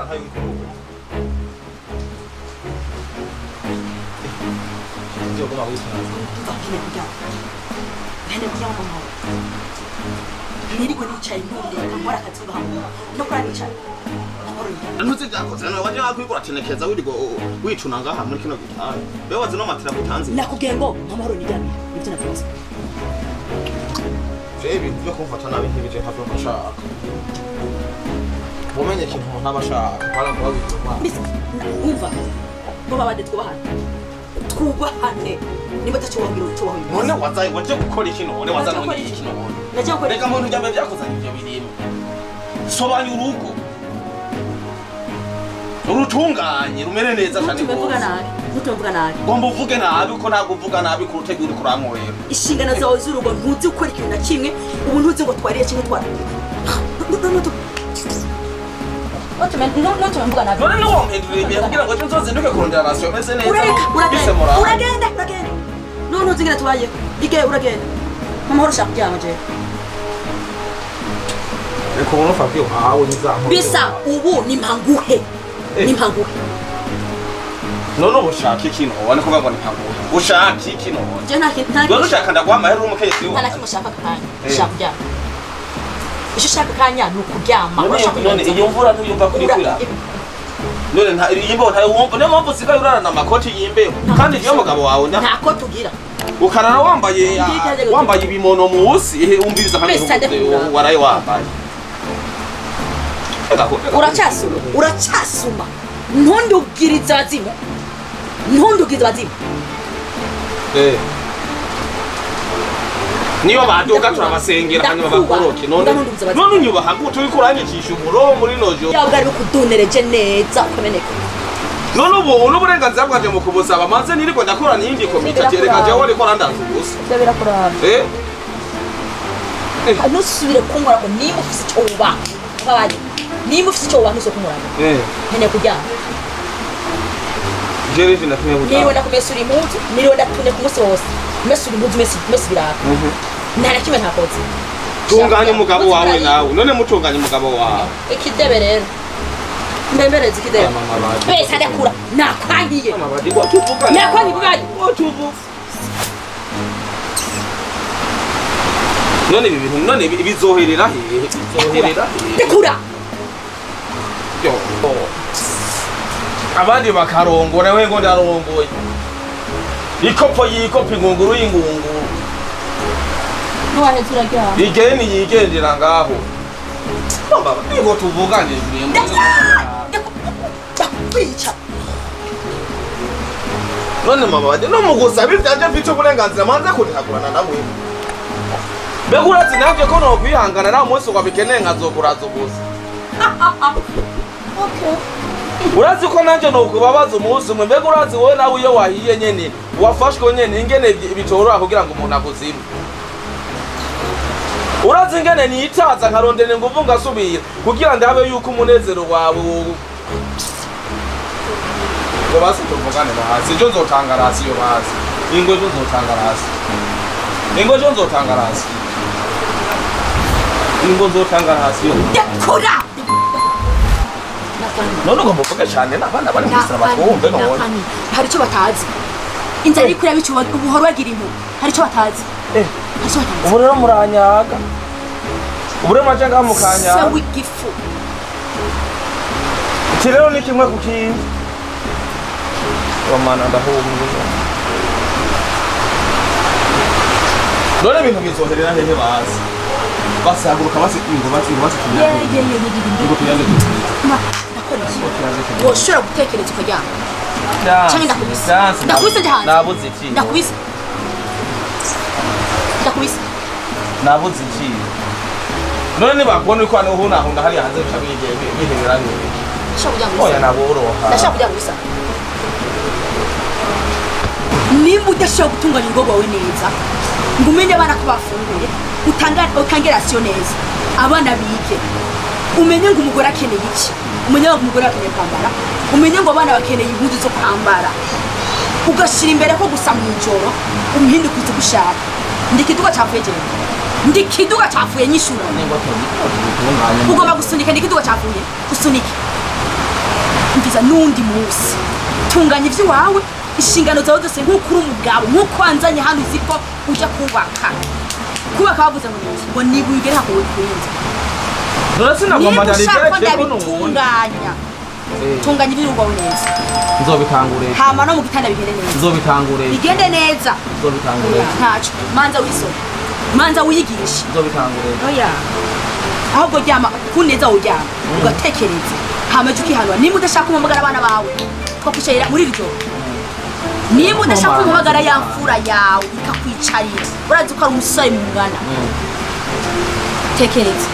nkayo ndio kama wewe mama niriko nicaye ntureka nkora akazi gahamwe no kuranicaye Ntuzi byakozana waje wakwikora tenekeza wiriko wicuna ngaha muri kino gitari. Bewe wazi no matira gutanze. Nakubwiye ngo amahoro nijyamye ibyo navuze. Jebi byo kumfata nabi nk'ibije hafi y'amashaka. Mumenye ikintu umuntu abashaka para ngo wabikora. Umva. Bo babade twubahane. Niba tacyubahiro cyo waho. None waje gukora iki none wazana iki none. Naje gukora. Reka muntu jambe byakozana ibyo birimo. Sobanya urugo. Urutunganye rumere neza cyane. Mutuvuga nabi. Gomba uvuge nabi uko ntabwo uvuga nabi ku rutege uri kurankorera. Ishingano zawe z'urugo ntuzi gukora ikintu na kimwe ubu ntuzi ngo twariye kimwe twara. Mutuvuga nabi. None no wompendurire kugira ngo nzozinduke kurondera rasyo meze neza. Uragenda. None uzingira tubaye. Ige uragenda. Amahoro shaka byama je. Reko umuntu ufatiye hawe nizaho. Bisa ubu ni mpanguhe. Ni mpanguhe. None ubushaka ikintu ubone ko babona mpanguhe. Ushaka ikintu. Je nta. None ushaka ndagwa amahera umukeye Nta nakimo shaka kanya. Shaka byama. Isho shaka kanya nukuryama. None iyo mvura ntuyumva kuri kwira. None nta yimbo nta wumva ne mpamvu sigaye urarana amakoti yimbeho. Kandi iyo mugabo wawe nta ko tugira. Ukarara wambaye ibimono musi umviriza hamwe waraye wambaye. Urachasuma ntondugiriza bazimu niyo badoga turabasengera hanyuma bakoroke none unyubaha gute uri kuranyikisha umuro muri nojo yabwa ari kudunereje neza kumeneka none ubu n'uburenganzira bwaje mu kubusaba manze niriko ndakora n'indi komite cyereka je wari ko randaza ubusa ndabira kuraba anusubire kunkora ko niba ufise cyo uba babaje niba ufise cyo ubantu so kunkora nkene kujyana jereje ndatumye kujyana niwe ndakumesura impunzi niwe ndatumye kumusi wose mesura impunzi mesi biraka ntara kimwe ntakoze tunganye umugabo wawe nawe none mutunganye umugabo wawe ikidebe rero mbembereze ikidebe bese adakura nakwangiye nakwangiye bwaje none ibi bintu none bizoherera ndekura abandi bakarongora we ngo ndarongoye ikopo yikopo ingunguru y'ingunguru nuwahe turajya igeni yigendera ngaho baba nigo tuvuganye ndakwica none mama bade no mugusa bivyaje mfite uburenganzira manze kurihagurana nawe begurazi navye ko no kwihangana nawe umunsi ukabikeneye nkazokuraza ubusa okay urazi ko nanje no kubabaza umunsi umwe mbega urazi wowe nawe iyo wahiye nyene wafashwe nyene ingene bitorora kugira ngo umuntu akuzime urazi ingene nitaza nkarondene nguvu ngasubira kugira ndabe yuko umunezero wawe ngo basi tuvugane hasi jo nzotanga rasi yo basi ingo jo nzotanga rasi ingo jo nzotanga rasi ingo nzotanga rasi yo ndekura none ugomba uvuga cyane n'abana bari gusaba bakumve none hari icyo batazi inzara iri kureba icyo ubuhoro wagira impu hari icyo batazi ubu rero muranyaga ubu rero maje ngaha mukanyaga se w'igifu iki rero ni kimwe ku kindi wamana ndahumva none ibintu bizoherera hehe bazi basaguruka basi woshobora gutekereza ukaryama cyangwa ndakubise njye hanze nabuze iki ndakubise nabuze iki none nibakubona uko hano uhunahunda hariya hanze bica biherera oya naboroha ndashaka kujya gusa nimba udashobora gutunganya urugo rwawe neza ngo umenye abana ko bafunguye utange rasiyo neza abana bige umenye ngo umugore akeneye iki umenye ngo umugore akeneye kwambara umenye ngo abana bakeneye impuzu zo kwambara ugashyira imbere ko gusa mu ijoro umuhindukiza ugushaka ndikiduga cyafuye nyishura ugomba gusunika ndikiduga cyafuye usunike umviza n'undi munsi tunganya ivy'iwawe inshingano zawe zose nk'uko uri umugabo nk'uko wanzanye hano uzi ko ujya kubaka bavuze ngo nibugere hakuwe kwinza niba ushaka ndabitunganya tunganya ibirungo neza nzobitangure hama no mu gitanda bigende neza nzobitangure bigende neza nzobitangure ntaco manza wisoma manza wiyigisha nzobitangure oya ahubwo ryama kuneza uryama ugatekereza hama juki hanwa niba udashaka umugara abana bawe twakwicarira muri iryo niba udashaka umugara yamfura yawe ikakwicarira urazi ko ari umusore mungana tekereza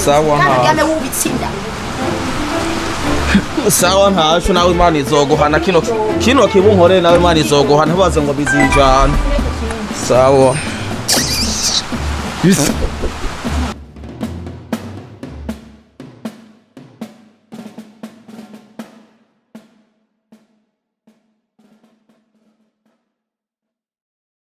sawa nta wubitsinda sawa ntacu nawe Imana izoguhana kino kibunkore nawe Imana izoguhana ntibaze ngo bizijana sawa